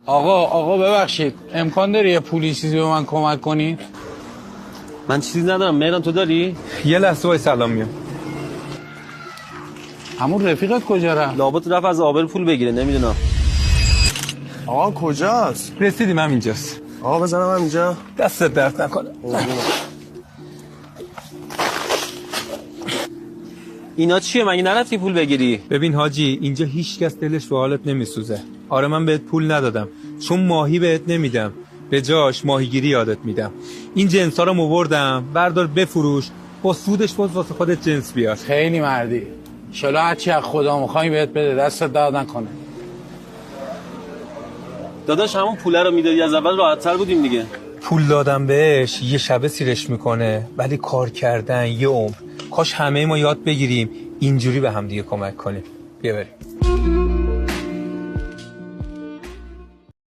آقا ببخشید، امکان داره یه پولی چیزی به من کمک کنی؟ من چیزی ندارم. مهران تو داری؟ یه لحظه وای سلام میام. همون رفیقت کجا رفت؟ لابد رفت از آبر پول بگیره، نمیدونم. آقا کجاست؟ رسیدیم همینجاست. آقا بزنم اینجا. دستت درد نکنه. اینا چیه؟ مگه نرفتی پول بگیری؟ ببین حاجی، اینجا هیچ کس دلش به حالت نمیسوزه. آره من بهت پول ندادم چون ماهی بهت نمیدم، به جاش ماهیگیری یادت میدم. این جنسا رو موردم، بردار بفروش، با سودش باز واسه خودت جنس بیار. خیلی مردی. انشالله هرچی از خدا میخوایی بهت بده، دستت درد نکنه. داداش همون پوله رو میدادی از اول راحت‌تر بودیم دیگه. پول دادم بهش یه شبه سیرش میکنه، ولی کار کردن یه عمر. کاش همه ما یاد بگیریم اینجوری به هم دیگه کمک کنیم. بیا بریم.